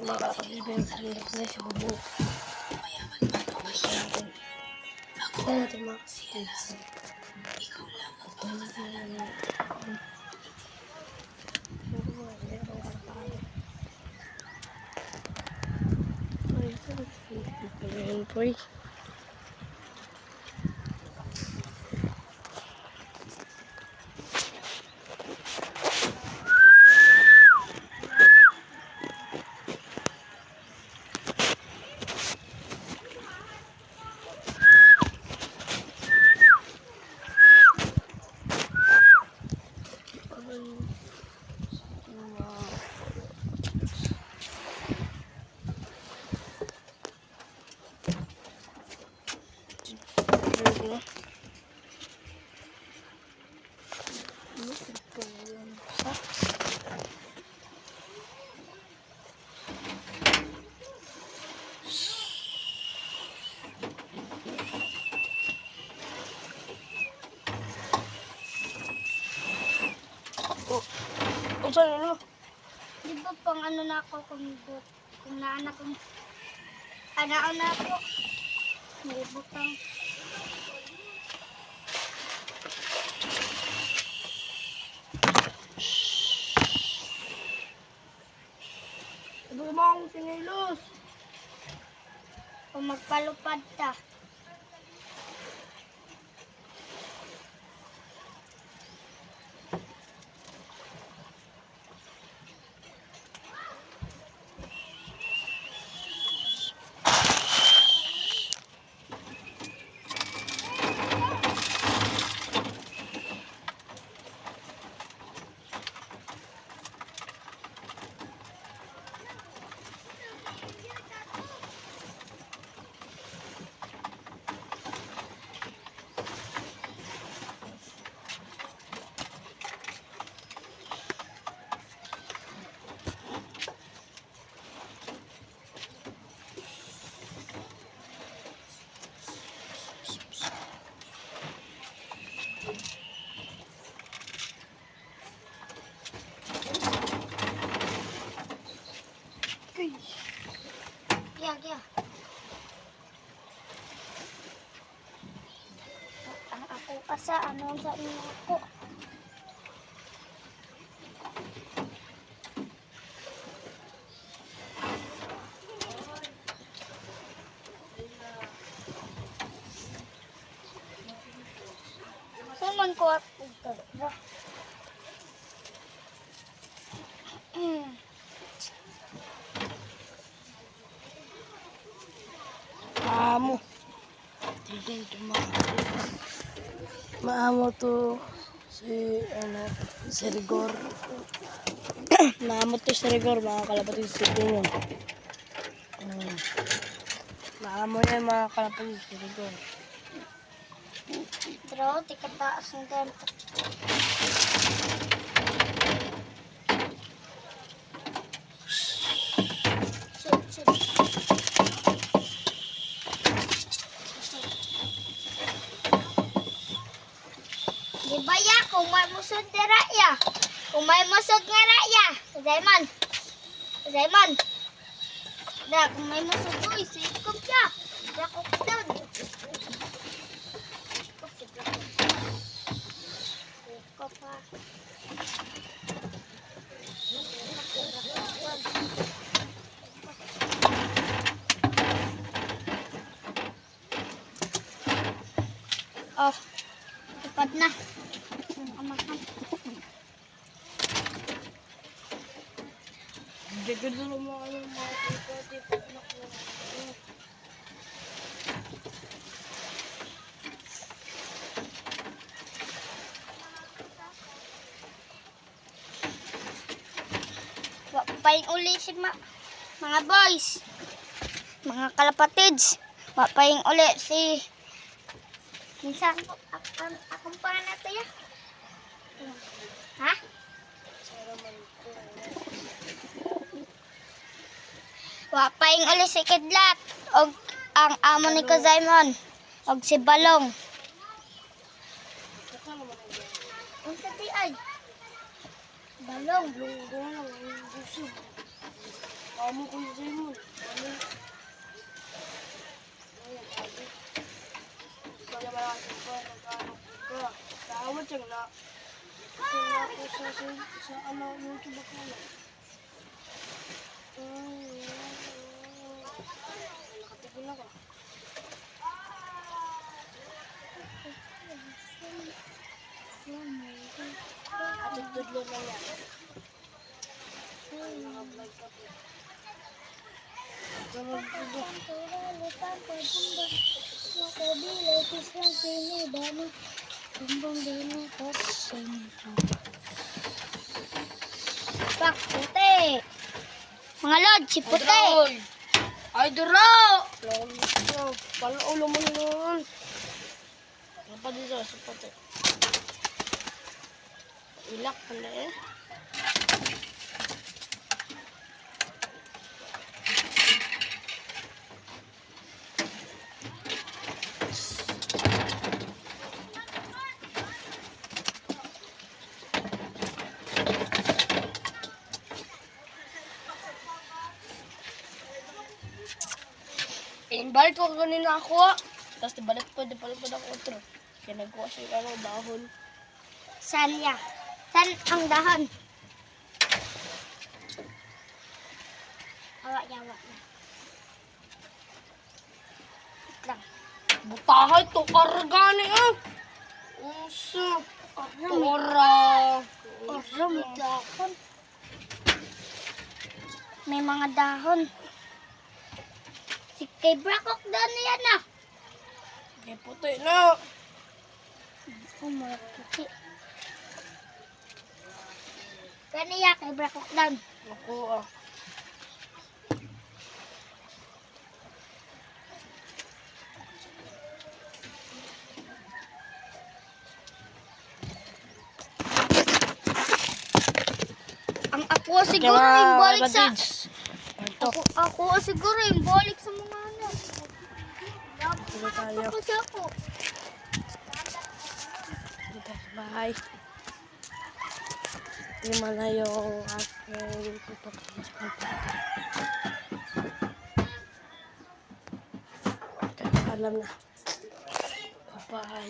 mga kapag-ibig na siya bubo. Kaya natin mga kapag-ibig. Boy. Saan ano? Di ba pang ano na ako kung naanak kong anao na ako. May butang. Sabi mo akong sinilos. Kung magpalupad ta. Kaya. Ang ako asa, ano sa inyo ako. Suman ko ako ito. Maamo. Maamo to si Rigor. Maamo to si Rigor, mga kalapatid si Rigor. Maamo yan, mga kalapatid si Rigor. Pero, tikataas ng ganito. Di ba ya, kung may musod na raya? Kung may musod nga raya. Zayman. Da, kung may musod, uy, sikop siya. Dakop down. Sikop pa. Oh, tupad na. Amakan. Jaga dulu mga kapatid. Wapayin uli si mga boys. Mga kalapatids. Wapayin uli si minsan akong pa na to ya. Ha? Wapayin uli si Kidlat. Og ang amo ni Kazaymon. Og si Balong. Ang sabi ay. Balong. Amo ko yung Simon. Ano? Ayan, sabi. Ikaw naman ang simpa, nag-ano ka. Tama siyang na. Ito na ako sa ano, YouTube ako na. Nakatigil ako. At tudlo lang yan. Naka-vlog ka po. Pak, puti. Mga lod, si puti. Ay, dura! Palaulo mo nun. Ano pa dito? Sa pati. Ilak pala eh. Balik ko kanina ako. Tapos dibalik ko ako otro. Kaya nagkuha siya ng dahon. Saan niya? Saan ang dahon? Awa niya, awa niya. Wait lang. Butahay to kargani ah. Uso. Tora. May dahon. May mga dahon. Si kay Brakok doon na yan ah. May puti na. Oh, mga puti. Kaniya kay Brakok doon. Ako ah. Ang ako siguro yung balik sa... Ito. Ako siguro yung balik sa mga ano. Dito tayo. Tapos ako. Dito sa bahay. Lima na yung aking tutok. Alam na. Bahay.